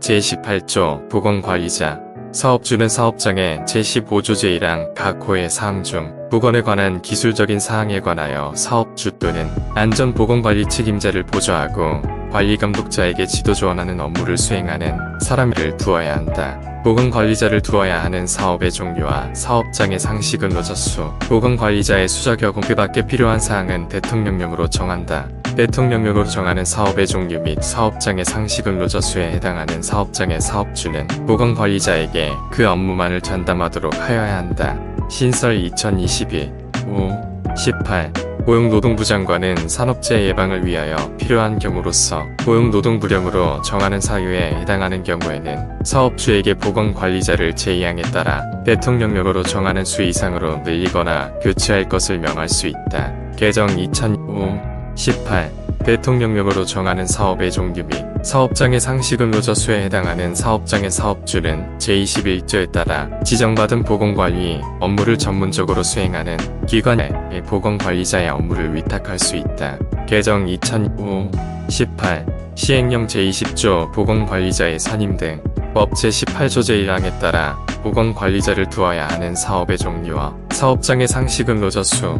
제18조 보건관리자 사업주는 사업장의 제15조 제1항 각 호의 사항 중 보건에 관한 기술적인 사항에 관하여 사업주 또는 안전보건관리 책임자를 보좌하고 관리감독자에게 지도조언하는 업무를 수행하는 사람을 두어야 한다. 보건관리자를 두어야 하는 사업의 종류와 사업장의 상시 근로자 수, 보건관리자의 수자격은 그 밖에 필요한 사항은 대통령령으로 정한다. 대통령령으로 정하는 사업의 종류 및 사업장의 상시 근로자 수에 해당하는 사업장의 사업주는 보건관리자에게 그 업무만을 전담하도록 하여야 한다. 신설 2022 5 18 고용노동부 장관은 산업재해 예방을 위하여 필요한 경우로서 고용노동부령으로 정하는 사유에 해당하는 경우에는 사업주에게 보건관리자를 제2항에 따라 대통령령으로 정하는 수 이상으로 늘리거나 교체할 것을 명할 수 있다. 개정 2005 18 대통령령으로 정하는 사업의 종류 및 사업장의 상시 근로자 수에 해당하는 사업장의 사업주는 제21조에 따라 지정받은 보건관리 업무를 전문적으로 수행하는 기관에 보건관리자의 업무를 위탁할 수 있다. 개정 2005 18 시행령 제20조 보건관리자의 선임 등 법 제18조 제1항에 따라 보건관리자를 두어야 하는 사업의 종류와 사업장의 상시 근로자 수,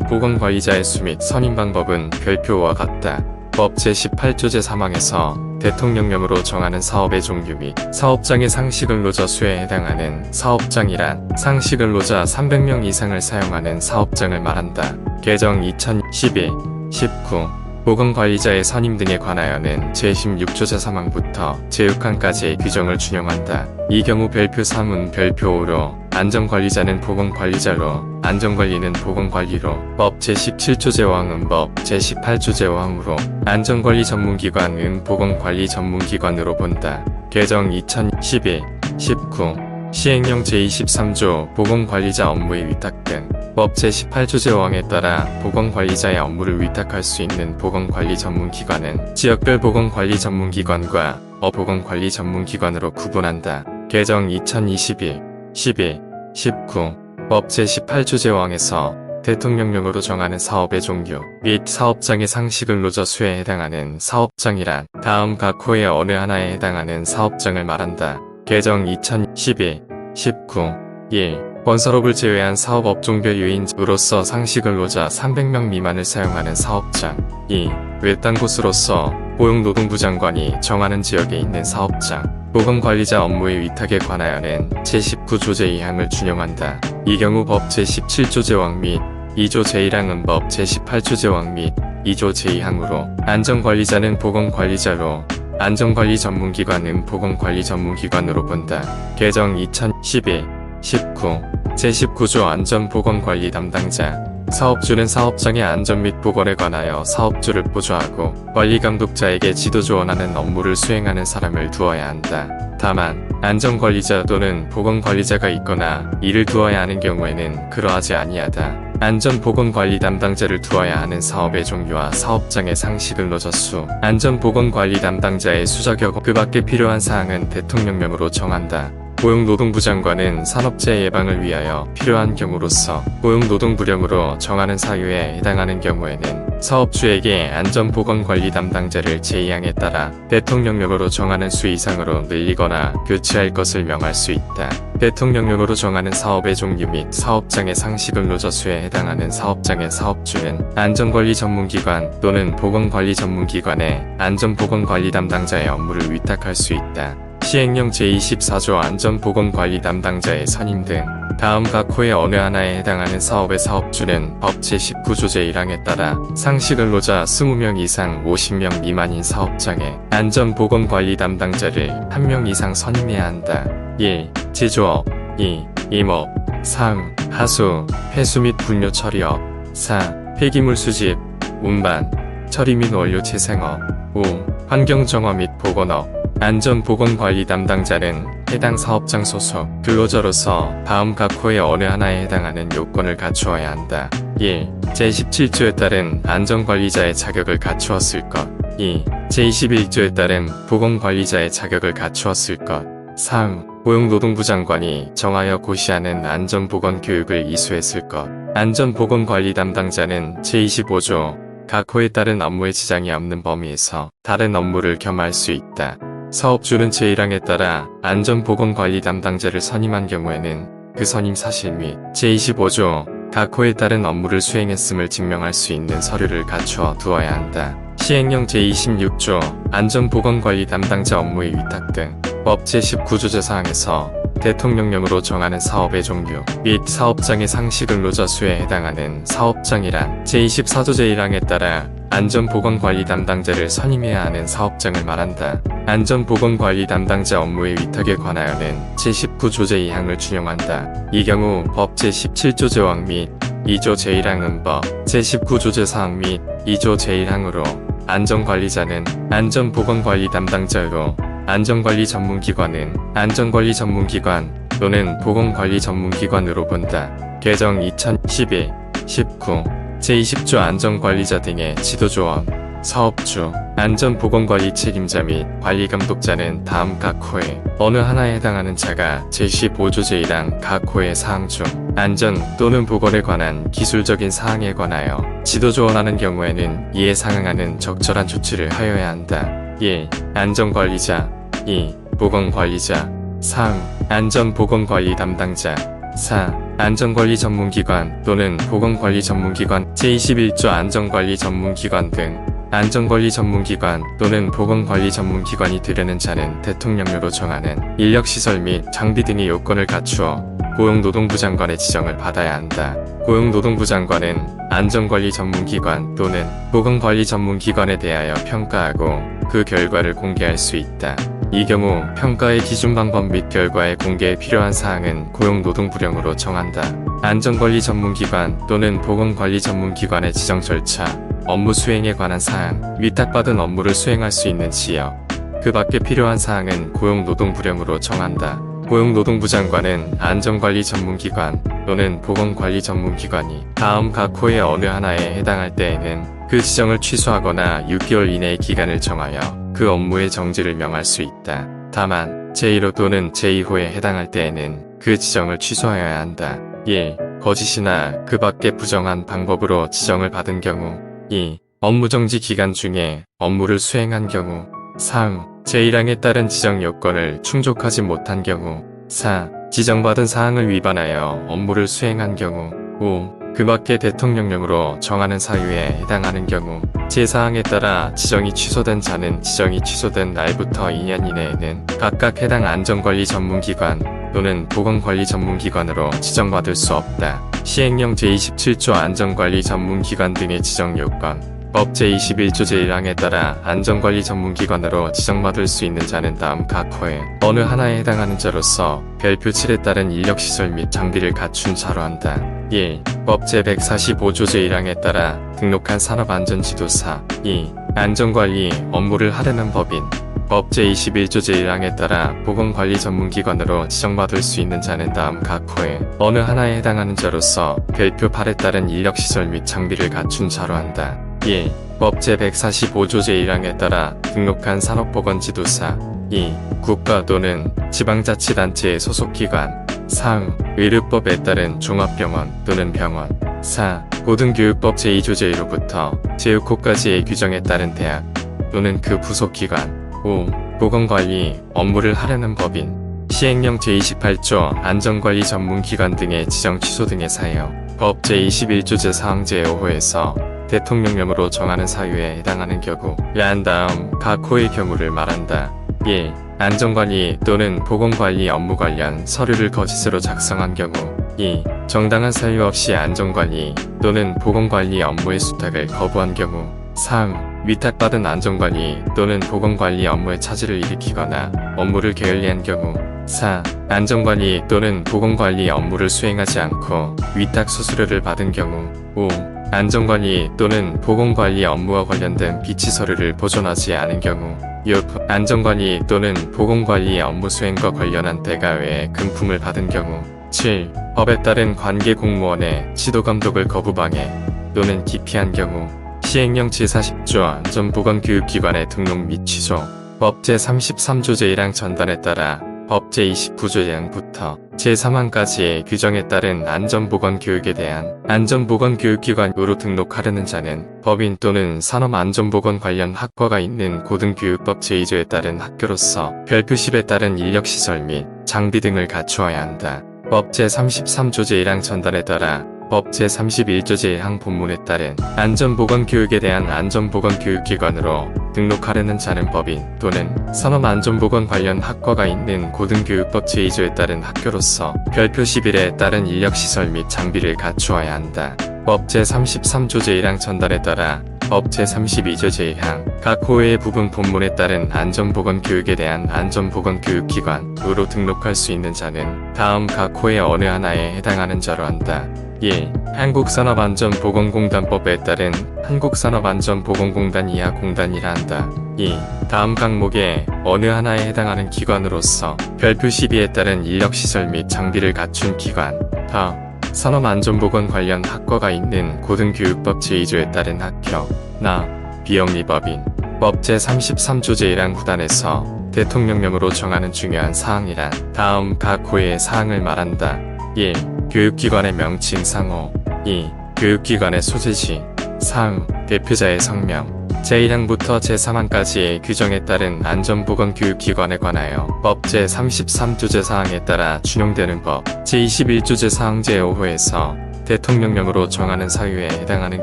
보건관리자의 수 및 선임 방법은 별표와 같다. 법 제18조 제3항에서 대통령령으로 정하는 사업의 종류 및 사업장의 상시 근로자 수에 해당하는 사업장이란 상시 근로자 300명 이상을 사용하는 사업장을 말한다. 개정 2012 19 보건관리자의 선임 등에 관하여는 제16조 제3항부터 제6항까지의 규정을 준용한다. 이 경우 별표 3은 별표 5로 안전관리자는 보건관리자로 안전관리는 보건관리로 법 제17조 제5항은 법 제18조 제5항으로 안전관리 전문기관은 보건관리 전문기관으로 본다. 개정 2012 19 시행령 제23조 보건관리자 업무의 위탁 등 법 제18조 제5항에 따라 보건관리자의 업무를 위탁할 수 있는 보건관리 전문기관은 지역별 보건관리 전문기관과 보건관리 전문기관으로 구분한다. 개정 2022 12 19 법 제18조 제5항에서 대통령령으로 정하는 사업의 종류 및 사업장의 상시 근로자 수에 해당하는 사업장이란 다음 각 호의 어느 하나에 해당하는 사업장을 말한다. 개정 2012 19 1 건설업을 제외한 사업 업종별 유인으로서 상시 근로자 300명 미만을 사용하는 사업장 2. 외딴 곳으로서 고용노동부 장관이 정하는 지역에 있는 사업장 보건관리자 업무의 위탁에 관하여는 제19조 제2항을 준용한다. 이 경우 법 제17조 제5항 및 2조 제1항은 법 제18조 제5항 및 2조 제2항으로 안전관리자는 보건관리자로 안전관리 전문기관은 보건관리 전문기관으로 본다. 개정 2012 19 제19조 안전보건관리 담당자 사업주는 사업장의 안전 및 보건에 관하여 사업주를 보좌하고 관리감독자에게 지도조언하는 업무를 수행하는 사람을 두어야 한다. 다만 안전관리자 또는 보건관리자가 있거나 이를 두어야 하는 경우에는 그러하지 아니하다. 안전보건관리 담당자를 두어야 하는 사업의 종류와 사업장의 상시 근로자 수, 안전보건관리 담당자의 수자격 그 밖에 필요한 사항은 대통령령으로 정한다. 고용노동부 장관은 산업재해 예방을 위하여 필요한 경우로서 고용노동부령으로 정하는 사유에 해당하는 경우에는 사업주에게 안전보건관리 담당자를 제2항에 따라 대통령령으로 정하는 수 이상으로 늘리거나 교체할 것을 명할 수 있다. 대통령령으로 정하는 사업의 종류 및 사업장의 상시 근로자 수에 해당하는 사업장의 사업주는 안전관리 전문기관 또는 보건관리 전문기관에 안전보건관리 담당자의 업무를 위탁할 수 있다. 시행령 제24조 안전보건관리 담당자의 선임 등 다음 각 호의 어느 하나에 해당하는 사업의 사업주는 법 제19조 제1항에 따라 상시 근로자 20명 이상 50명 미만인 사업장에 안전보건관리 담당자를 1명 이상 선임해야 한다. 1. 제조업 2. 임업 3. 하수, 폐수 및 분뇨 처리업 4. 폐기물 수집, 운반, 처리 및 원료 재생업 5. 환경정화 및 보건업 안전보건관리 담당자는 해당 사업장 소속 근로자로서 다음 각 호의 어느 하나에 해당하는 요건을 갖추어야 한다. 1. 제17조에 따른 안전관리자의 자격을 갖추었을 것 2. 제21조에 따른 보건관리자의 자격을 갖추었을 것 3. 고용노동부 장관이 정하여 고시하는 안전보건교육을 이수했을 것 안전보건관리 담당자는 제25조 각 호에 따른 업무에 지장이 없는 범위에서 다른 업무를 겸할 수 있다. 사업주는 제1항에 따라 안전보건관리 담당자를 선임한 경우에는 그 선임 사실 및 제25조 각 호에 따른 업무를 수행했음을 증명할 수 있는 서류를 갖추어 두어야 한다. 시행령 제26조 안전보건관리 담당자 업무의 위탁 등 법 제19조제 사항에서 대통령령으로 정하는 사업의 종류 및 사업장의 상시 근로자 수에 해당하는 사업장이란 제24조 제1항에 따라 안전보건관리 담당자를 선임해야 하는 사업장을 말한다. 안전보건관리 담당자 업무의 위탁에 관하여는 제19조 제2항을 준용한다. 이 경우 법 제17조 제5항 및 2조 제1항 음법 제19조 제4항 및 2조 제1항으로 안전관리자는 안전보건관리 담당자로 안전관리 전문기관은 안전관리 전문기관 또는 보건관리 전문기관으로 본다. 개정 2012, 19 제20조 안전관리자 등의 지도조원, 사업주, 안전보건관리 책임자 및 관리감독자는 다음 각 호에 어느 하나에 해당하는 자가 제15조 제1항 각 호의 사항 중 안전 또는 보건에 관한 기술적인 사항에 관하여 지도조언하는 경우에는 이에 상응하는 적절한 조치를 하여야 한다. 1. 안전관리자 2. 보건관리자 3. 안전보건관리 담당자 4. 안전관리 전문기관 또는 보건관리 전문기관 제21조 안전관리 전문기관 등 안전관리 전문기관 또는 보건관리 전문기관이 되려는 자는 대통령령으로 정하는 인력시설 및 장비 등의 요건을 갖추어 고용노동부 장관의 지정을 받아야 한다. 고용노동부 장관은 안전관리 전문기관 또는 보건관리 전문기관에 대하여 평가하고 그 결과를 공개할 수 있다. 이 경우 평가의 기준 방법 및 결과의 공개에 필요한 사항은 고용노동부령으로 정한다. 안전관리 전문기관 또는 보건관리 전문기관의 지정 절차, 업무 수행에 관한 사항, 위탁받은 업무를 수행할 수 있는 지역, 그 밖에 필요한 사항은 고용노동부령으로 정한다. 고용노동부 장관은 안전관리 전문기관 또는 보건관리 전문기관이 다음 각 호의 어느 하나에 해당할 때에는 그 지정을 취소하거나 6개월 이내의 기간을 정하여 그 업무의 정지를 명할 수 있다. 다만 제1호 또는 제2호에 해당할 때에는 그 지정을 취소하여야 한다. 1. 거짓이나 그 밖에 부정한 방법으로 지정을 받은 경우 2. 업무정지 기간 중에 업무를 수행한 경우 3. 제1항에 따른 지정 요건을 충족하지 못한 경우 4. 지정받은 사항을 위반하여 업무를 수행한 경우 5. 그 밖에 대통령령으로 정하는 사유에 해당하는 경우 제4항에 따라 지정이 취소된 자는 지정이 취소된 날부터 2년 이내에는 각각 해당 안전관리 전문기관 또는 보건관리 전문기관으로 지정받을 수 없다. 시행령 제27조 안전관리 전문기관 등의 지정 요건 법 제21조 제1항에 따라 안전관리 전문기관으로 지정받을 수 있는 자는 다음 각 호에 어느 하나에 해당하는 자로서 별표 7에 따른 인력시설 및 장비를 갖춘 자로 한다. 1. 법 제145조 제1항에 따라 등록한 산업안전지도사 2. 안전관리 업무를 하려는 법인 법 제21조 제1항에 따라 보건관리 전문기관으로 지정받을 수 있는 자는 다음 각 호에 어느 하나에 해당하는 자로서 별표 8에 따른 인력시설 및 장비를 갖춘 자로 한다. 1. 법 제145조 제1항에 따라 등록한 산업보건지도사 2. 국가 또는 지방자치단체의 소속기관 3. 의료법에 따른 종합병원 또는 병원 4. 고등교육법 제2조 제1호부터 제6호까지의 규정에 따른 대학 또는 그 부속기관 5. 보건관리 업무를 하려는 법인 시행령 제28조 안전관리 전문기관 등의 지정 취소 등의 사유 법 제21조 제4항 제5호에서 대통령령으로 정하는 사유에 해당하는 경우 야한 다음 각 호의 경우를 말한다. 1. 안전관리 또는 보건관리 업무 관련 서류를 거짓으로 작성한 경우 2. 정당한 사유 없이 안전관리 또는 보건관리 업무의 수탁을 거부한 경우 3. 위탁받은 안전관리 또는 보건관리 업무에 차질을 일으키거나 업무를 게을리한 경우 4. 안전관리 또는 보건관리 업무를 수행하지 않고 위탁 수수료를 받은 경우 5. 안전관리 또는 보건관리 업무와 관련된 비치 서류를 보존하지 않은 경우 6. 안전관리 또는 보건관리 업무 수행과 관련한 대가 외에 금품을 받은 경우 7. 법에 따른 관계 공무원의 지도감독을 거부방해 또는 기피한 경우 시행령 제40조 안전보건교육기관의 등록 및 취소 법 제33조 제1항 전단에 따라 법 제29조 1항부터 제3항까지의 규정에 따른 안전보건교육에 대한 안전보건교육기관으로 등록하려는 자는 법인 또는 산업안전보건 관련 학과가 있는 고등교육법 제2조에 따른 학교로서 별표 10에 따른 인력시설 및 장비 등을 갖추어야 한다. 법 제33조 제1항 전단에 따라 법 제31조 제1항 본문에 따른 안전보건교육에 대한 안전보건교육기관으로 등록하려는 자는 법인 또는 산업안전보건 관련 학과가 있는 고등교육법 제2조에 따른 학교로서 별표 11에 따른 인력시설 및 장비를 갖추어야 한다. 법 제33조 제1항 전단에 따라 법 제32조 제1항 각 호의 부분 본문에 따른 안전보건교육에 대한 안전보건교육기관으로 등록할 수 있는 자는 다음 각 호의 어느 하나에 해당하는 자로 한다. 1. 한국산업안전보건공단법에 따른 한국산업안전보건공단 이하 공단이라 한다. 2. 다음 항목의 어느 하나에 해당하는 기관으로서 별표 12에 따른 인력시설 및 장비를 갖춘 기관. 더. 산업안전보건 관련 학과가 있는 고등교육법 제2조에 따른 학교. 나. 비영리법인. 법 제33조 제1항 후단에서 대통령령으로 정하는 중요한 사항이란 다음 각 호의 사항을 말한다. 1. 교육기관의 명칭 상호. 2. 교육기관의 소재지. 3. 대표자의 성명. 제1항부터 제3항까지의 규정에 따른 안전보건교육기관에 관하여 법 제33조 제4항에 따라 준용되는 법 제21조 제4항 제5호에서 대통령령으로 정하는 사유에 해당하는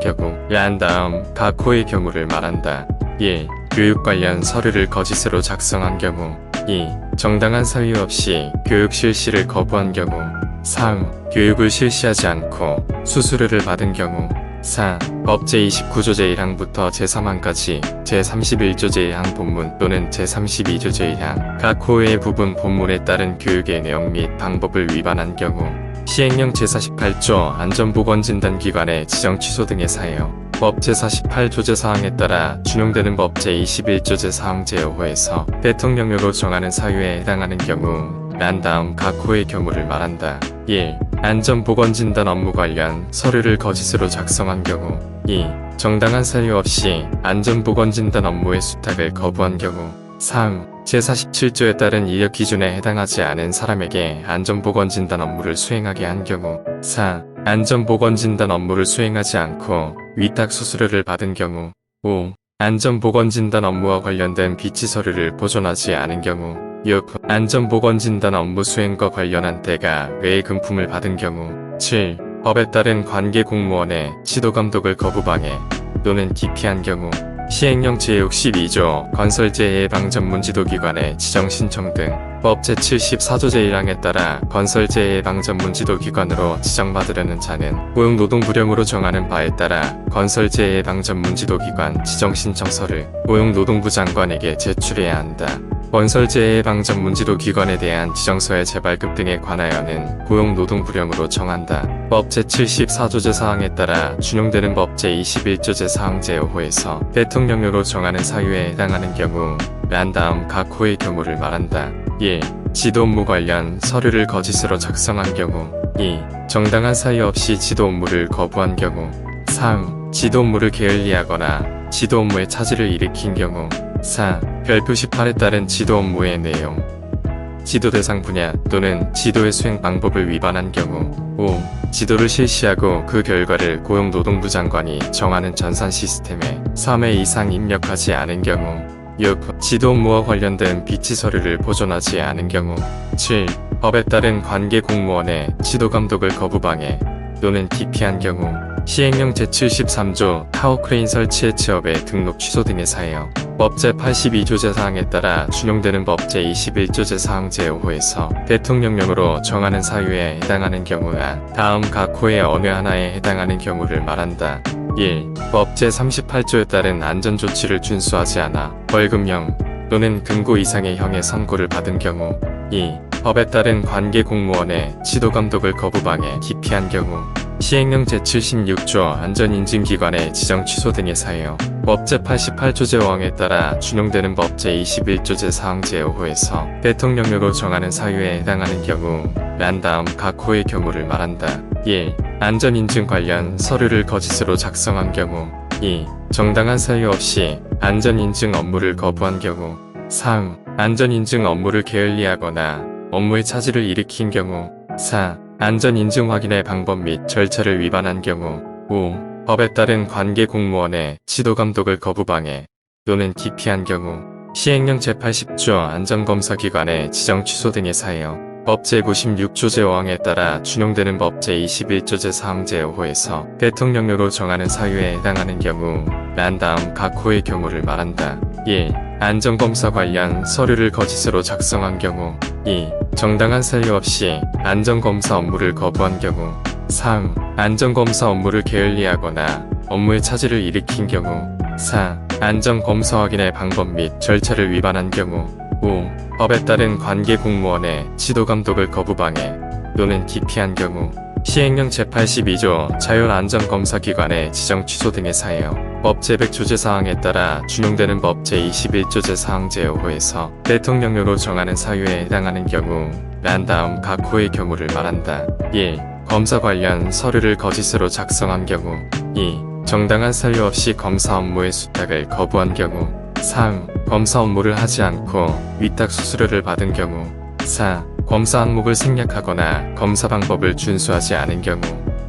경우란 다음 각 호의 경우를 말한다. 1. 교육 관련 서류를 거짓으로 작성한 경우. 2. 정당한 사유 없이 교육 실시를 거부한 경우. 3. 교육을 실시하지 않고 수수료를 받은 경우. 4. 법 제29조 제1항부터 제3항까지 제31조 제1항 본문 또는 제32조 제1항 각 호의 부분 본문에 따른 교육의 내용 및 방법을 위반한 경우. 시행령 제48조 안전보건진단기관의 지정 취소 등의 사유. 법 제48조 제4항에 따라 준용되는 법 제21조 제4항 제5호에서 대통령령으로 정하는 사유에 해당하는 경우란 다음 각 호의 경우를 말한다. 1. 안전보건진단 업무 관련 서류를 거짓으로 작성한 경우. 2. 정당한 사유 없이 안전보건진단 업무의 수탁을 거부한 경우. 3. 제47조에 따른 인력 기준에 해당하지 않은 사람에게 안전보건진단 업무를 수행하게 한 경우. 4. 안전보건진단 업무를 수행하지 않고 위탁 수수료를 받은 경우. 5. 안전보건진단 업무와 관련된 비치 서류를 보존하지 않은 경우. 6. 안전보건진단 업무 수행과 관련한 대가 외의 금품을 받은 경우. 7. 법에 따른 관계 공무원의 지도감독을 거부방해 또는 기피한 경우. 시행령 제62조 건설재해 예방 전문지도기관의 지정 신청 등 법 제74조 제1항에 따라 건설재해 예방 전문지도기관으로 지정받으려는 자는 고용노동부령으로 정하는 바에 따라 건설재해 예방 전문지도기관 지정 신청서를 고용노동부 장관에게 제출해야 한다. 건설재해 예방 전문지도기관에 대한 지정서의 재발급 등에 관하여는 고용노동부령으로 정한다. 법 제74조 제4항에 따라 준용되는 법 제21조 제4항 제5호에서 대통령령으로 정하는 사유에 해당하는 경우란 다음 각 호의 경우를 말한다. 1. 지도 업무 관련 서류를 거짓으로 작성한 경우. 2. 정당한 사유 없이 지도 업무를 거부한 경우. 3. 지도 업무를 게을리하거나 지도 업무에 차질을 일으킨 경우. 4. 별표 18에 따른 지도 업무의 내용. 지도 대상 분야 또는 지도의 수행 방법을 위반한 경우. 5. 지도를 실시하고 그 결과를 고용노동부 장관이 정하는 전산 시스템에 3회 이상 입력하지 않은 경우. 6. 지도 업무와 관련된 비치 서류를 보존하지 않은 경우. 7. 법에 따른 관계 공무원의 지도 감독을 거부방해 또는 기피한 경우. 시행령 제73조 타워크레인 설치 해체업의 등록 취소 등의 사유. 법 제82조 제4항에 따라 준용되는 법 제21조 제4항 제5호에서 대통령령으로 정하는 사유에 해당하는 경우가 다음 각 호의 어느 하나에 해당하는 경우를 말한다. 1. 법 제38조에 따른 안전조치를 준수하지 않아 벌금형 또는 금고 이상의 형의 선고를 받은 경우. 2. 법에 따른 관계 공무원의 지도감독을 거부방해 기피한 경우. 시행령 제76조 안전인증기관의 지정 취소 등의 사유. 법 제88조 제5항에 따라 준용되는 법 제21조 제4항 제5호에서 대통령령으로 정하는 사유에 해당하는 경우란 다음 각 호의 경우를 말한다. 1. 안전인증 관련 서류를 거짓으로 작성한 경우. 2. 정당한 사유 없이 안전인증 업무를 거부한 경우. 3. 안전인증 업무를 게을리하거나 업무에 차질을 일으킨 경우. 4. 안전 인증 확인의 방법 및 절차를 위반한 경우 5. 법에 따른 관계 공무원의 지도 감독을 거부방해 또는 기피한 경우 시행령 제80조 안전검사기관의 지정 취소 등의 사유요. 법 제96조 제5항에 따라 준용되는 법 제21조 제4항 제5호에서 대통령령으로 정하는 사유에 해당하는 경우 란 다음 각 호의 경우를 말한다. 1. 안전검사 관련 서류를 거짓으로 작성한 경우 2. 정당한 사유 없이 안전검사 업무를 거부한 경우 3. 안전검사 업무를 게을리하거나 업무에 차질을 일으킨 경우 4. 안전검사 확인의 방법 및 절차를 위반한 경우 5. 법에 따른 관계 공무원의 지도 감독을 거부방해 또는 기피한 경우 시행령 제82조 자율안전검사기관의 지정 취소 등의 사유요. 법 제100조 제4항에 따라 준용되는 법 제21조 제4항 제5호에서 대통령령으로 정하는 사유에 해당하는 경우 란 다음 각 호의 경우를 말한다. 1. 검사 관련 서류를 거짓으로 작성한 경우 2. 정당한 사유 없이 검사 업무의 수탁을 거부한 경우 3. 검사 업무를 하지 않고 위탁 수수료를 받은 경우 4. 검사 항목을 생략하거나 검사 방법을 준수하지 않은 경우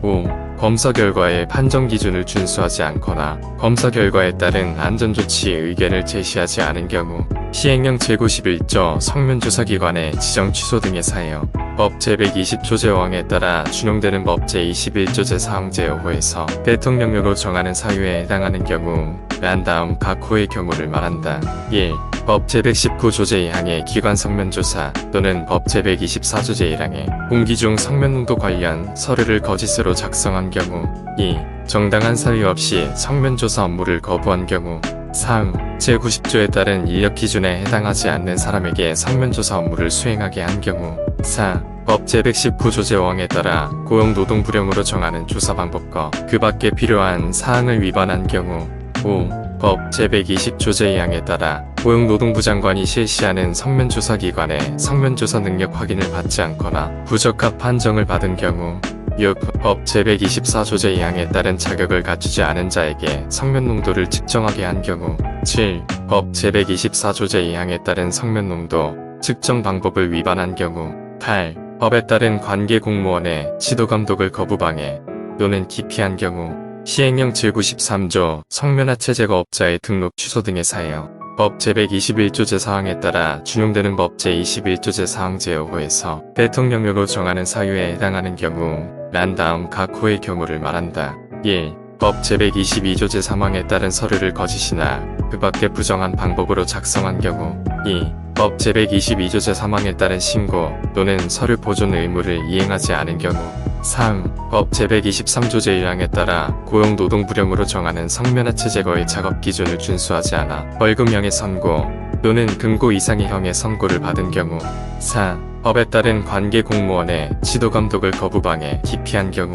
5. 검사 결과의 판정 기준을 준수하지 않거나 검사 결과에 따른 안전조치 의견을 제시하지 않은 경우 시행령 제91조 성면조사기관의 지정 취소 등의 사유요. 법 제120조 제5항에 따라 준용되는 법 제21조 제4항 제5호에서 대통령령으로 정하는 사유에 해당하는 경우 란 다음 각 호의 경우를 말한다. 1. 법 제119조 제2항의 기관 성면조사 또는 법 제124조 제1항의 공기 중 성면농도 관련 서류를 거짓으로 작성한 경우 2. 정당한 사유 없이 성면조사 업무를 거부한 경우 3. 제90조에 따른 인력 기준에 해당하지 않는 사람에게 성면조사 업무를 수행하게 한 경우 4. 법 제119조 제5항에 따라 고용노동부령으로 정하는 조사 방법과 그 밖에 필요한 사항을 위반한 경우 5. 법 제120조 제2항에 따라 고용노동부 장관이 실시하는 성면조사기관의 성면조사 능력 확인을 받지 않거나 부적합 판정을 받은 경우 6. 법 제124조 제2항에 따른 자격을 갖추지 않은 자에게 성면농도를 측정하게 한 경우 7. 법 제124조 제2항에 따른 성면농도 측정 방법을 위반한 경우 8. 법에 따른 관계 공무원의 지도 감독을 거부방해 또는 기피한 경우 시행령 제93조 성면하체 제거업자의 등록 취소 등의 사유요. 법 제121조 제4항에 따라 준용되는 법 제21조 제4항 제5호에서 대통령령으로 정하는 사유에 해당하는 경우 란 다음 각 호의 경우를 말한다. 1. 법 제122조 제3항에 따른 서류를 거짓이나 그 밖에 부정한 방법으로 작성한 경우 2. 법 제122조 제3항에 따른 신고 또는 서류 보존 의무를 이행하지 않은 경우 3. 법 제123조 제1항에 따라 고용노동부령으로 정하는 성면하체 제거의 작업 기준을 준수하지 않아 벌금형의 선고 또는 금고 이상의 형의 선고를 받은 경우 4. 법에 따른 관계 공무원의 지도 감독을 거부방해 기피한 경우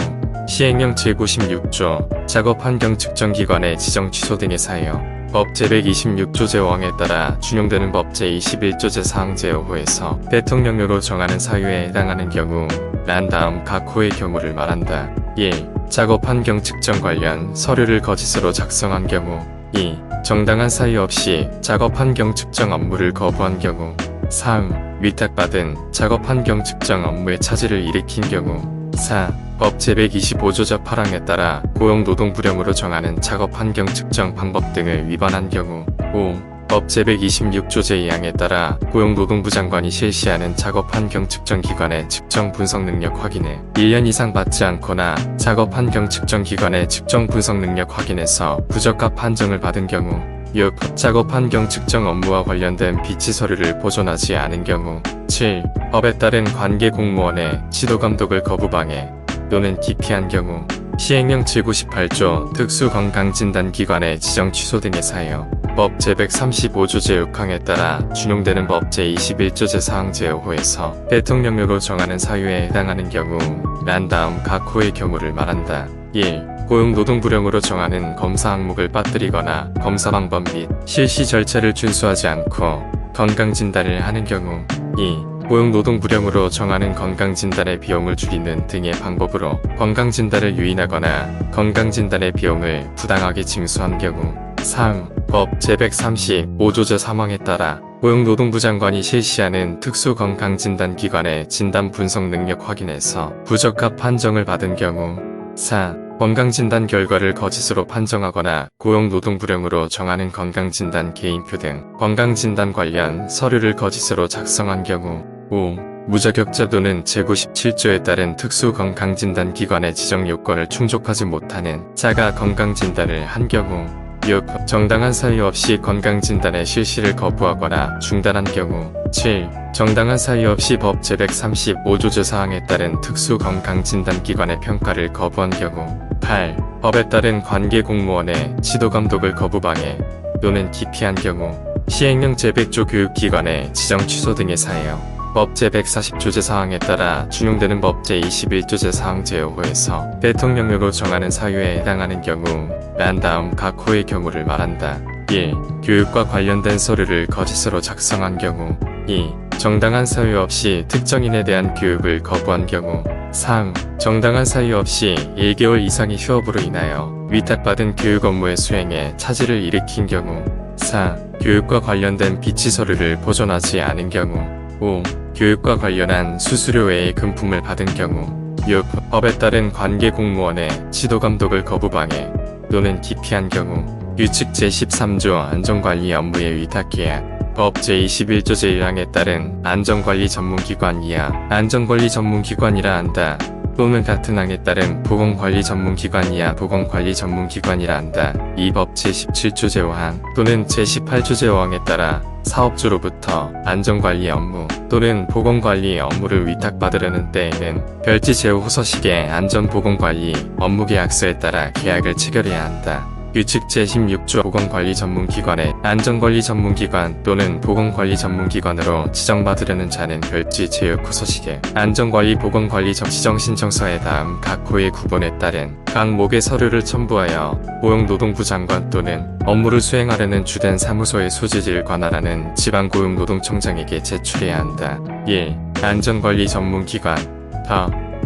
시행령 제96조 작업환경측정기관의 지정 취소 등의 사유요. 법 제126조 제5항에 따라 준용되는 법 제21조 제4항 제5호에서 대통령령으로 정하는 사유에 해당하는 경우 란 다음 각 호의 경우를 말한다. 1. 작업환경 측정 관련 서류를 거짓으로 작성한 경우 2. 정당한 사유 없이 작업환경 측정 업무를 거부한 경우 3. 위탁받은 작업환경 측정 업무에 차질을 일으킨 경우 4. 법 제125조 제8항에 따라 고용노동부령으로 정하는 작업환경 측정 방법 등을 위반한 경우 5. 법 제126조 제2항에 따라 고용노동부 장관이 실시하는 작업환경 측정기관의 측정 분석 능력 확인을 1년 이상 받지 않거나 작업환경 측정기관의 측정 분석 능력 확인에서 부적합 판정을 받은 경우 6. 작업환경 측정 업무와 관련된 비치 서류를 보존하지 않은 경우 7. 법에 따른 관계 공무원의 지도 감독을 거부방해 또는 기피한 경우 시행령 제98조 특수건강진단기관의 지정 취소 등의 사유요. 법 제135조 제6항에 따라 준용되는 법 제21조 제4항 제5호에서 대통령령으로 정하는 사유에 해당하는 경우 란 다음 각 호의 경우를 말한다. 1. 고용노동부령으로 정하는 검사 항목을 빠뜨리거나 검사 방법 및 실시 절차를 준수하지 않고 건강진단을 하는 경우 2. 고용노동부령으로 정하는 건강진단의 비용을 줄이는 등의 방법으로 건강진단을 유인하거나 건강진단의 비용을 부당하게 징수한 경우 3. 법 제135조 제3항에 따라 고용노동부 장관이 실시하는 특수건강진단기관의 진단 분석 능력 확인에서 부적합 판정을 받은 경우 4. 건강진단 결과를 거짓으로 판정하거나 고용노동부령으로 정하는 건강진단 개인표 등 건강진단 관련 서류를 거짓으로 작성한 경우 5. 무자격자 또는 제97조에 따른 특수건강진단기관의 지정 요건을 충족하지 못하는 자가 건강진단을 한 경우 6. 정당한 사유 없이 건강진단의 실시를 거부하거나 중단한 경우 7. 정당한 사유 없이 법 제135조 사항에 따른 특수건강진단기관의 평가를 거부한 경우 8. 법에 따른 관계공무원의 지도감독을 거부방해 또는 기피한 경우 시행령 제100조 교육기관의 지정 취소 등에 사하여 법 제140조 사항에 따라 준용되는 법 제21조 사항 제5호에서 대통령령으로 정하는 사유에 해당하는 경우 란 다음 각 호의 경우를 말한다. 1. 교육과 관련된 서류를 거짓으로 작성한 경우 2. 정당한 사유 없이 특정인에 대한 교육을 거부한 경우 3. 정당한 사유 없이 1개월 이상의 휴업으로 인하여 위탁받은 교육 업무의 수행에 차질을 일으킨 경우 4. 교육과 관련된 비치 서류를 보존하지 않은 경우 5. 교육과 관련한 수수료 외의 금품을 받은 경우 6. 법에 따른 관계공무원의 지도감독을 거부방해 또는 기피한 경우 규칙 제13조 안전관리 업무의 위탁계약 법 제21조 제1항에 따른 안전관리 전문기관 이하 안전관리 전문기관이라 한다. 또는 같은 항에 따른 보건관리 전문기관 이하 보건관리 전문기관이라 한다. 이 법 제17조 제5항 또는 제18조 제5항에 따라 사업주로부터 안전관리 업무 또는 보건관리 업무를 위탁받으려는 때에는 별지 제5 호서식의 안전보건관리 업무계약서에 따라 계약을 체결해야 한다. 규칙 제16조 보건관리 전문기관의 안전관리 전문기관 또는 보건관리 전문기관으로 지정받으려는 자는 별지 제6 호서식의 안전관리 보건관리 지정신청서에 다음 각 호의 구본에 따른 각목의 서류를 첨부하여 고용노동부 장관 또는 업무를 수행하려는 주된 사무소의 소재지를 관할하는 지방고용노동청장에게 제출해야 한다. 1. 안전관리 전문기관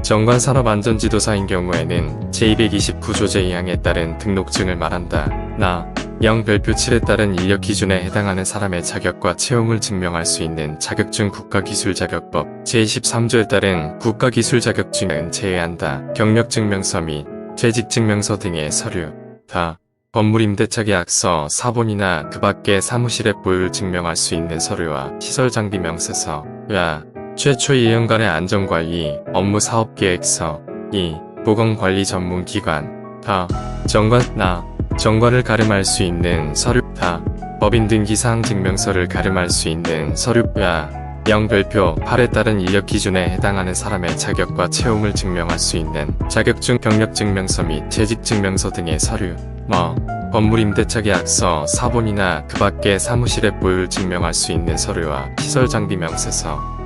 정관산업안전지도사인 경우에는 제229조 제2항에 따른 등록증을 말한다. 영 별표 7에 따른 인력 기준에 해당하는 사람의 자격과 채용을 증명할 수 있는 자격증 국가기술자격법 제23조에 따른 국가기술자격증은 제외한다. 경력증명서 및 퇴직증명서 등의 서류 건물임대차계약서 사본이나 그 밖의 사무실의 보유를 증명할 수 있는 서류와 시설장비명세서 최초 2년간의 안전관리 업무 사업계획서 2. 보건관리 전문기관 정관을 가름할 수 있는 서류 법인 등기사항 증명서를 가름할 수 있는 서류 영 별표 8에 따른 인력 기준에 해당하는 사람의 자격과 채용을 증명할 수 있는 자격증 경력증명서 및 퇴직증명서 등의 서류 건물임대차계약서 사본이나 그 밖의 사무실의 보유를 증명할 수 있는 서류와 시설장비명세서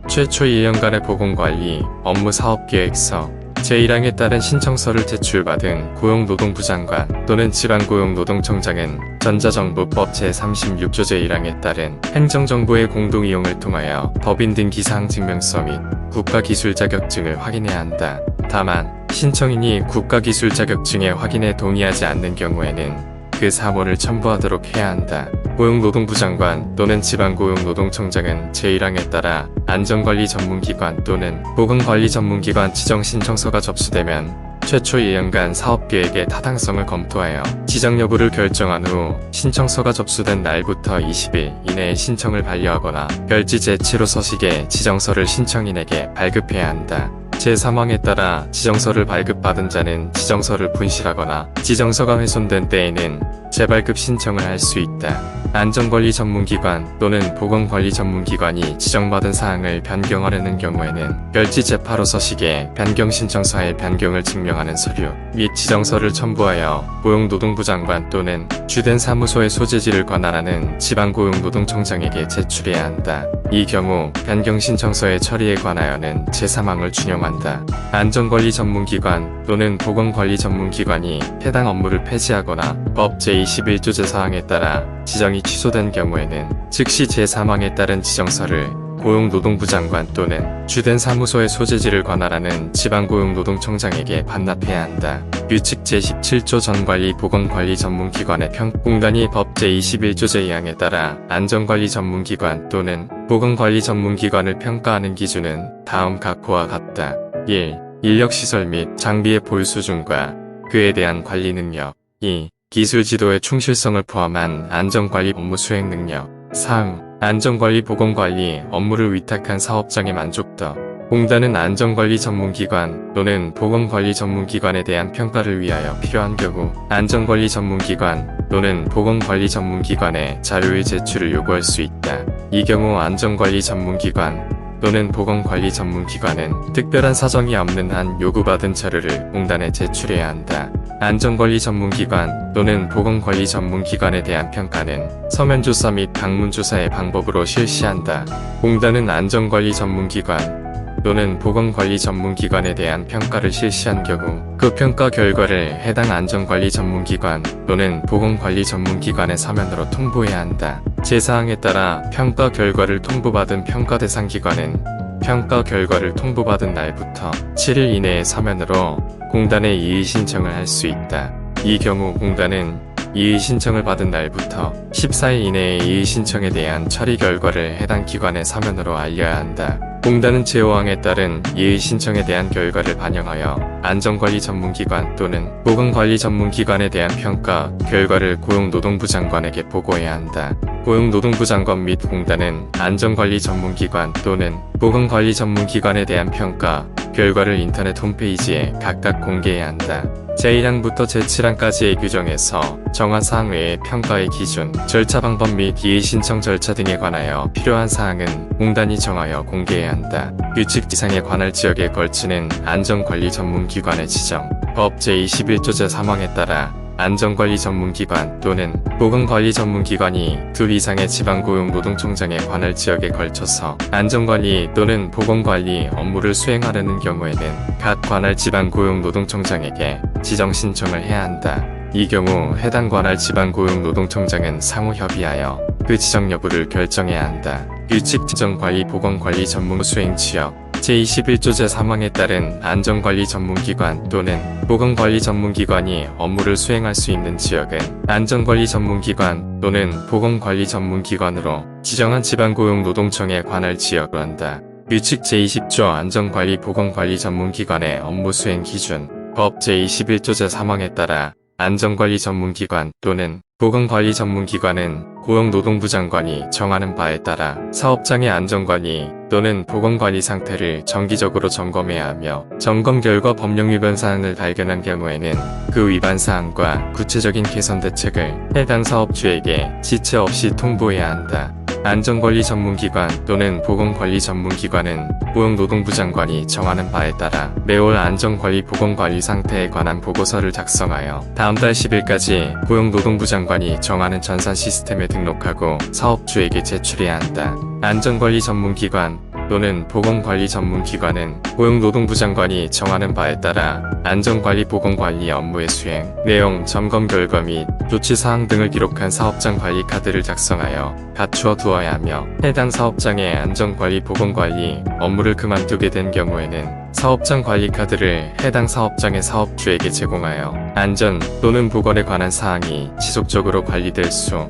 최초 2년간의 보건관리 업무 사업계획서 제1항에 따른 신청서를 제출받은 고용노동부 장관 또는 지방고용노동청장은 전자정보법 제36조 제1항에 따른 행정정보의 공동이용을 통하여 법인 등기사항 증명서 및 국가기술자격증을 확인해야 한다. 다만 신청인이 국가기술자격증의 확인에 동의하지 않는 경우에는 그 사본을 첨부하도록 해야 한다. 고용노동부 장관 또는 지방고용노동청장은 제1항에 따라 안전관리 전문기관 또는 보건관리 전문기관 지정 신청서가 접수되면 최초 2년간 사업계획의 타당성을 검토하여 지정 여부를 결정한 후 신청서가 접수된 날부터 20일 이내에 신청을 반려하거나 별지 제7호 서식의 지정서를 신청인에게 발급해야 한다. 제3항에 따라 지정서를 발급받은 자는 지정서를 분실하거나 지정서가 훼손된 때에는 재발급 신청을 할 수 있다. 안전관리 전문기관 또는 보건관리 전문기관이 지정받은 사항을 변경하려는 경우에는 별지 제8호 서식의 변경신청서의 변경을 증명하는 서류 및 지정서를 첨부하여 고용노동부 장관 또는 주된 사무소의 소재지를 관할하는 지방고용노동청장에게 제출해야 한다. 이 경우 변경신청서의 처리에 관하여는 제3항을 준용한다. 안전관리 전문기관 또는 보건관리 전문기관이 해당 업무를 폐지하거나 법 제21조 제4항에 따라 지정이 취소된 경우에는 즉시 제3항에 따른 지정서를 고용노동부 장관 또는 주된 사무소의 소재지를 관할하는 지방고용노동청장에게 반납해야 한다. 규칙 제17조 전관리 보건관리 전문기관의 공단이 법 제21조 제2항에 따라 안전관리 전문기관 또는 보건관리 전문기관을 평가하는 기준은 다음 각호와 같다. 1. 인력시설 및 장비의 보유 수준과 그에 대한 관리 능력. 2. 기술 지도의 충실성을 포함한 안전관리 업무 수행 능력. 3. 안전관리 보건관리 업무를 위탁한 사업장의 만족도. 공단은 안전관리 전문기관 또는 보건관리 전문기관에 대한 평가를 위하여 필요한 경우 안전관리 전문기관 또는 보건관리 전문기관에 자료의 제출을 요구할 수 있다. 이 경우 안전관리 전문기관 또는 보건관리 전문기관은 특별한 사정이 없는 한 요구받은 자료를 공단에 제출해야 한다. 안전관리 전문기관 또는 보건관리 전문기관에 대한 평가는 서면조사 및 방문조사의 방법으로 실시한다. 공단은 안전관리 전문기관 또는 보건관리 전문기관에 대한 평가를 실시한 경우 그 평가 결과를 해당 안전관리 전문기관 또는 보건관리 전문기관에 서면으로 통보해야 한다. 제4항에 따라 평가 결과를 통보받은 평가 대상 기관은 평가 결과를 통보받은 날부터 7일 이내에 서면으로 공단에 이의 신청을 할 수 있다. 이 경우 공단은 이의 신청을 받은 날부터 14일 이내에 이의 신청에 대한 처리 결과를 해당 기관에 서면으로 알려야 한다. 공단은 제5항에 따른 이의 신청에 대한 결과를 반영하여 안전관리 전문기관 또는 보건관리 전문기관에 대한 평가 결과를 고용노동부 장관에게 보고해야 한다. 고용노동부 장관 및 공단은 안전관리 전문기관 또는 보건관리 전문기관에 대한 평가 결과를 인터넷 홈페이지에 각각 공개해야 한다. 제1항부터 제7항까지의 규정에서 정한 사항 외의 평가의 기준, 절차 방법 및 이의 신청 절차 등에 관하여 필요한 사항은 공단이 정하여 공개해야 한다. 규칙 지상에 관할 지역에 걸치는 안전관리 전문기관의 지정. 법 제21조 제3항에 따라 안전관리 전문기관 또는 보건관리 전문기관이 둘 이상의 지방고용노동청장에 관할 지역에 걸쳐서 안전관리 또는 보건관리 업무를 수행하려는 경우에는 각 관할 지방고용노동청장에게 지정 신청을 해야 한다. 이 경우 해당 관할 지방고용노동청장은 상호 협의하여 그 지정 여부를 결정해야 한다. 규칙 지정관리 보건관리 전문 수행 지역. 제21조 제3항에 따른 안전관리 전문기관 또는 보건관리 전문기관이 업무를 수행할 수 있는 지역은 안전관리 전문기관 또는 보건관리 전문기관으로 지정한 지방고용노동청에 관할 지역으로 한다. 규칙 제20조 안전관리 보건관리 전문기관의 업무 수행 기준. 법 제21조 제3항에 따라 안전관리 전문기관 또는 보건관리 전문기관은 고용노동부 장관이 정하는 바에 따라 사업장의 안전관리 또는 보건관리 상태를 정기적으로 점검해야 하며 점검 결과 법령 위반 사항을 발견한 경우에는 그 위반 사항과 구체적인 개선 대책을 해당 사업주에게 지체 없이 통보해야 한다. 안전관리 전문기관 또는 보건관리 전문기관은 고용노동부 장관이 정하는 바에 따라 매월 안전관리 보건관리 상태에 관한 보고서를 작성하여 다음 달 10일까지 고용노동부 장관이 정하는 전산 시스템에 등록하고 사업주에게 제출해야 한다. 안전관리 전문기관 또는 보건관리 전문기관은 고용노동부 장관이 정하는 바에 따라 안전관리 보건관리 업무의 수행, 내용, 점검 결과 및 조치사항 등을 기록한 사업장 관리 카드를 작성하여 갖추어 두어야 하며 해당 사업장의 안전관리 보건관리 업무를 그만두게 된 경우에는 사업장 관리 카드를 해당 사업장의 사업주에게 제공하여 안전 또는 보건에 관한 사항이 지속적으로 관리될 수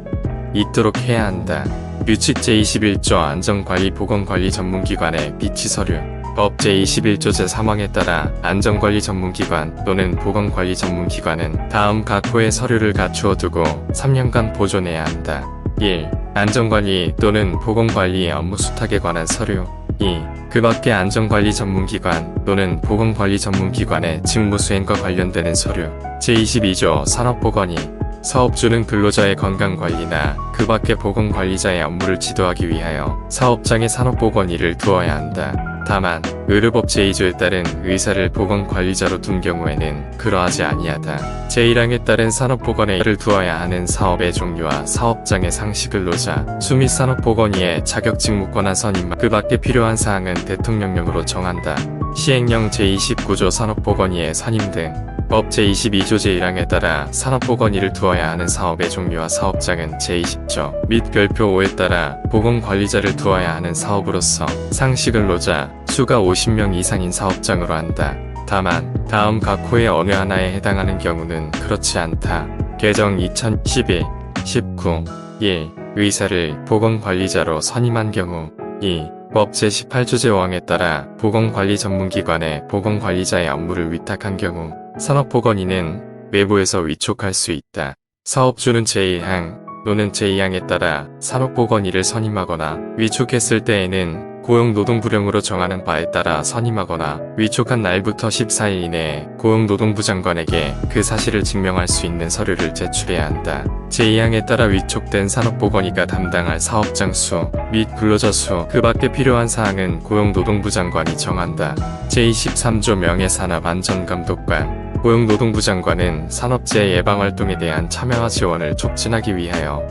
있도록 해야 한다. 규칙 제21조 안전관리 보건관리 전문기관의 비치서류. 법 제21조 제3항에 따라 안전관리 전문기관 또는 보건관리 전문기관은 다음 각호의 서류를 갖추어 두고 3년간 보존해야 한다. 1. 안전관리 또는 보건관리 업무 수탁에 관한 서류. 2. 그 밖의 안전관리 전문기관 또는 보건관리 전문기관의 직무수행과 관련되는 서류. 제22조 산업보건위. 사업주는 근로자의 건강관리나 그 밖의 보건관리자의 업무를 지도하기 위하여 사업장에 산업보건위를 두어야 한다. 다만 의료법 제2조에 따른 의사를 보건관리자로 둔 경우에는 그러하지 아니하다. 제1항에 따른 산업보건위를 두어야 하는 사업의 종류와 사업장의 상시 근로자, 수 및 산업보건위의 자격직무권한 선임만 그 밖에 필요한 사항은 대통령령으로 정한다. 시행령 제29조 산업보건위의 선임 등 법 제22조 제1항에 따라 산업보건의를 두어야 하는 사업의 종류와 사업장은 제20조 및 별표 5에 따라 보건관리자를 두어야 하는 사업으로서 상시 근로자 수가 50명 이상인 사업장으로 한다. 다만 다음 각 호의 어느 하나에 해당하는 경우는 그렇지 않다. 개정 2012, 19, 1. 의사를 보건관리자로 선임한 경우 2. 법 제18조 제5항에 따라 보건관리 전문기관에 보건관리자의 업무를 위탁한 경우 산업보건의는 외부에서 위촉할 수 있다. 사업주는 제1항 또는 제2항에 따라 산업보건의를 선임하거나 위촉했을 때에는 고용노동부령으로 정하는 바에 따라 선임하거나 위촉한 날부터 14일 이내에 고용노동부 장관에게 그 사실을 증명할 수 있는 서류를 제출해야 한다. 제2항에 따라 위촉된 산업보건의가 담당할 사업장 수 및 근로자 수, 그 밖에 필요한 사항은 고용노동부 장관이 정한다. 제23조 명예산업안전감독관 고용노동부 장관은 산업재해 예방활동에 대한 참여와 지원을 촉진하기 위하여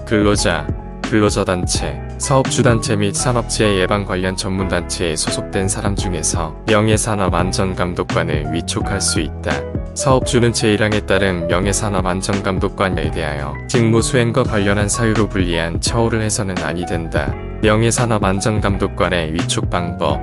근로자단체, 사업주단체 및 산업재해 예방 관련 전문단체에 소속된 사람 중에서 명예산업안전감독관을 위촉할 수 있다. 사업주는 제1항에 따른 명예산업안전감독관에 대하여 직무 수행과 관련한 사유로 불리한 처우를 해서는 아니 된다. 명예산업안전감독관의 위촉 방법,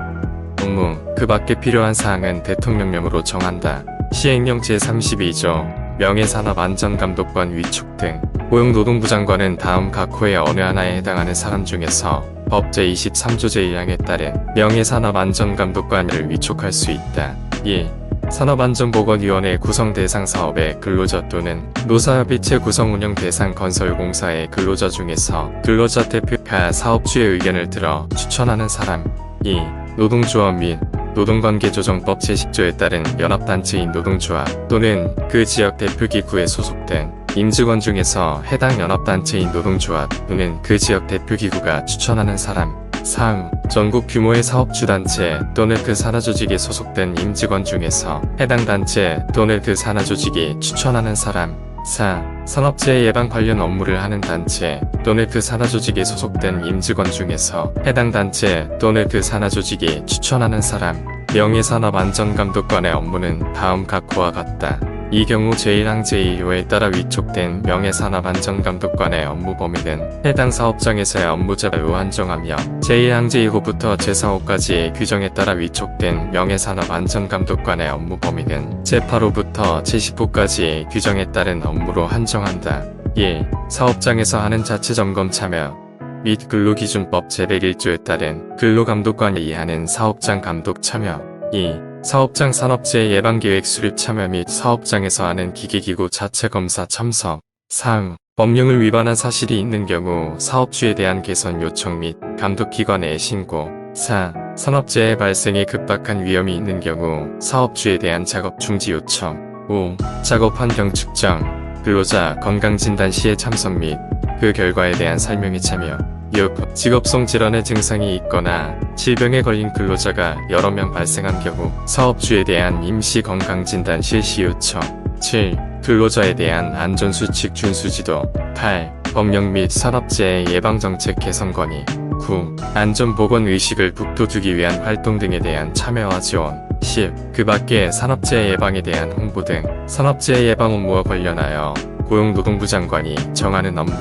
업무, 그 밖에 필요한 사항은 대통령령으로 정한다. 시행령 제32조 명예산업안전감독관 위촉 등 고용노동부 장관은 다음 각 호의 어느 하나에 해당하는 사람 중에서 법 제23조 제1항에 따른 명예산업안전감독관을 위촉할 수 있다. 1. 산업안전보건위원회 구성 대상 사업의 근로자 또는 노사협의체 구성 운영 대상 건설공사의 근로자 중에서 근로자 대표가 사업주의 의견을 들어 추천하는 사람. 2. 노동조합 및 노동관계조정법 제10조에 따른 연합단체인 노동조합 또는 그 지역 대표기구에 소속된 임직원 중에서 해당 연합단체인 노동조합 또는 그 지역 대표기구가 추천하는 사람. 4. 전국 규모의 사업주단체 또는 그 산하조직에 소속된 임직원 중에서 해당 단체 또는 그 산하조직이 추천하는 사람. 4. 산업재해 예방 관련 업무를 하는 단체 또는 그 산하조직에 소속된 임직원 중에서 해당 단체 또는 그 산하조직이 추천하는 사람. 명예산업안전감독관의 업무는 다음 각 호와 같다. 이 경우 제1항 제2호에 따라 위촉된 명예산업안전감독관의 업무 범위는 해당 사업장에서의 업무자로 한정하며 제1항 제2호부터 제4호까지의 규정에 따라 위촉된 명예산업안전감독관의 업무 범위는 제8호부터 제10호까지의 규정에 따른 업무로 한정한다. 1. 사업장에서 하는 자체점검 참여 및 근로기준법 제101조에 따른 근로감독관에 의하는 사업장 감독 참여. 2. 사업장 산업재해 예방계획 수립 참여 및 사업장에서 하는 기계기구 자체 검사 참석. 3. 법령을 위반한 사실이 있는 경우 사업주에 대한 개선 요청 및 감독기관에 신고. 4. 산업재해 발생에 급박한 위험이 있는 경우 사업주에 대한 작업 중지 요청. 5. 작업 환경 측정, 근로자 건강진단 시에 참석 및 그 결과에 대한 설명에 참여. 6. 직업성 질환의 증상이 있거나 질병에 걸린 근로자가 여러 명 발생한 경우 사업주에 대한 임시 건강진단 실시 요청. 7. 근로자에 대한 안전수칙 준수지도. 8. 법령 및 산업재해 예방정책 개선 건의. 9. 안전보건의식을 북돋우기 위한 활동 등에 대한 참여와 지원. 10. 그 밖에 산업재해 예방에 대한 홍보 등 산업재해 예방 업무와 관련하여 고용노동부 장관이 정하는 업무.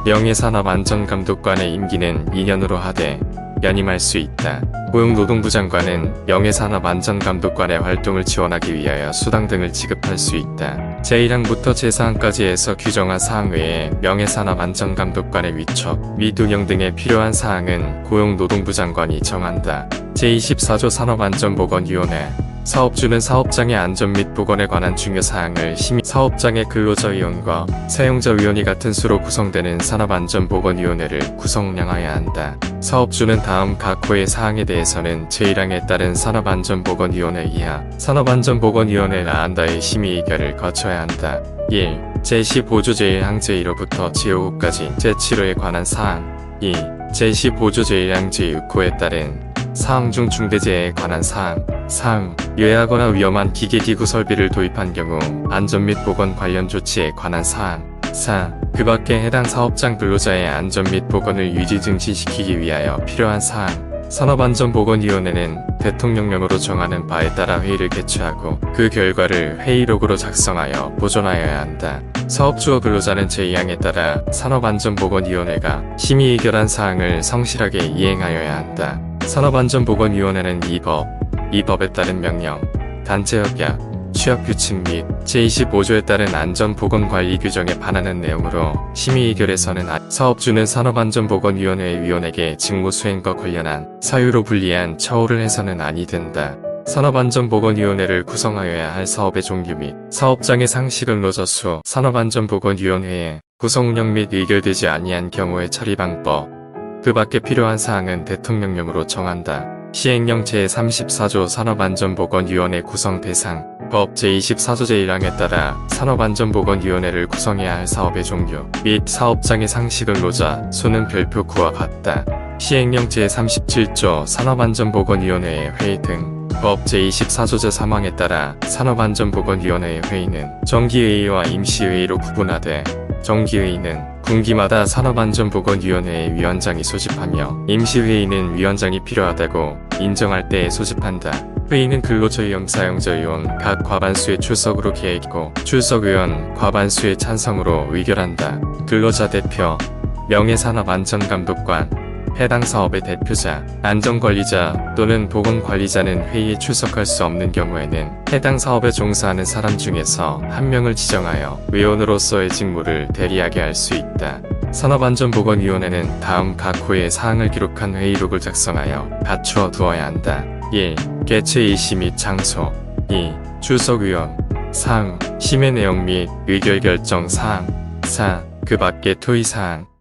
명예산업안전감독관의 임기는 2년으로 하되 연임할 수 있다. 고용노동부 장관은 명예산업안전감독관의 활동을 지원하기 위하여 수당 등을 지급할 수 있다. 제1항부터 제4항까지 해서 규정한 사항 외에 명예산업안전감독관의 위촉 및 운영 등에 필요한 사항은 고용노동부 장관이 정한다. 제24조 산업안전보건위원회 사업주는 사업장의 안전 및 보건에 관한 중요 사항을 심의 사업장의 근로자위원과 사용자위원이 같은 수로 구성되는 산업안전보건위원회를 구성 운영하여야 한다. 사업주는 다음 각 호의 사항에 대해서는 제1항에 따른 산업안전보건위원회 이하 산업안전보건위원회 라한다의 심의 의결을 거쳐야 한다. 1. 제15조 제1항 제1호부터 제5호까지 제7호에 관한 사항. 2. 제15조 제1항 제6호에 따른 사항 중 중대재해에 관한 사항. 3. 유해하거나 위험한 기계기구 설비를 도입한 경우 안전 및 보건 관련 조치에 관한 사항. 4. 그 밖에 해당 사업장 근로자의 안전 및 보건을 유지 증진시키기 위하여 필요한 사항. 산업안전보건위원회는 대통령령으로 정하는 바에 따라 회의를 개최하고 그 결과를 회의록으로 작성하여 보존하여야 한다. 사업주와 근로자는 제2항에 따라 산업안전보건위원회가 심의 의결한 사항을 성실하게 이행하여야 한다. 산업안전보건위원회는 이 법에 따른 명령, 단체협약, 취업규칙 및 제25조에 따른 안전보건관리 규정에 반하는 내용으로 심의 의결에서는 사업주는 산업안전보건위원회의 위원에게 직무수행과 관련한 사유로 불리한 처우를 해서는 아니 된다. 산업안전보건위원회를 구성하여야 할 사업의 종류 및 사업장의 상시 근로자 수, 산업안전보건위원회의 구성령 및 의결되지 아니한 경우의 처리 방법, 그 밖에 필요한 사항은 대통령령으로 정한다. 시행령 제34조 산업안전보건위원회 구성 대상, 법 제24조 제1항에 따라 산업안전보건위원회를 구성해야 할 사업의 종류 및 사업장의 상시 근로자 수는 별표 9와 같다. 시행령 제37조 산업안전보건위원회의 회의 등 법 제24조 제3항에 따라 산업안전보건위원회의 회의는 정기회의와 임시회의로 구분하되 정기회의는 분기마다 산업안전보건위원회의 위원장이 소집하며 임시회의는 위원장이 필요하다고 인정할 때에 소집한다. 회의는 근로처의원 사용자의원 각 과반수의 출석으로 계획이고 출석의원 과반수의 찬성으로 의결한다. 근로자 대표, 명예산업안전감독관, 해당 사업의 대표자, 안전관리자 또는 보건관리자는 회의에 출석할 수 없는 경우에는 해당 사업에 종사하는 사람 중에서 한 명을 지정하여 위원으로서의 직무를 대리하게 할 수 있다. 산업안전보건위원회는 다음 각 호의 사항을 기록한 회의록을 작성하여 갖추어 두어야 한다. 1. 개최 일시 및 장소. 2. 출석의원. 3. 심의 내용 및 의결 결정 사항. 4. 그 밖의 토의 사항.